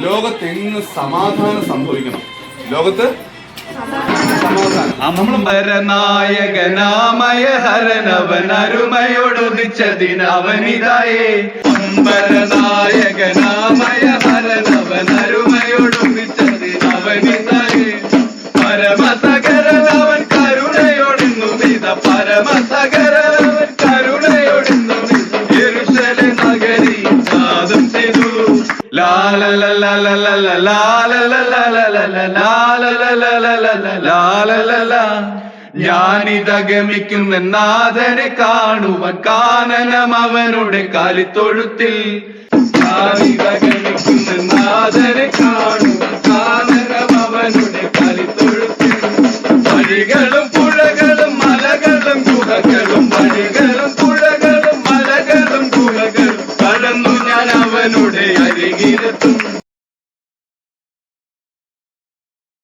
ലോകത്തെങ്ങ് സമാധാനം സംഭവിക്കണം. ലോകത്ത് അമ്പരനായകനാമയ ഹരനവൻ അരുമയോടൊന്നിച്ചതിനവനിതായേ. അമ്പരനായകനാമയ ഹരനവൻ അരുമയോടൊന്നിച്ചതിനവനിതായേ. പരമസകരനവൻ കരുണയോടിന്നുമിത പരമസകരനവൻ കരുണയോടിന്നുമിത യെരൂശലേം നഗരി നാദം ചെയ്തു. ഞാനിതഗമിക്കുന്ന നാഥനെ കാണുവാൻ കാനനം അവനുടെ കാലിത്തൊഴുത്തിൽ. ഞാനിതഗമിക്കുന്ന നാഥനെ കാണുവാൻ കാനനം അവനുടെ കാലിത്തൊഴുത്തിൽ. വഴികളും പുഴകളും മലകളും ഗുഹകളും വഴികളും പുഴകളും മലകളും ഗുഹകളും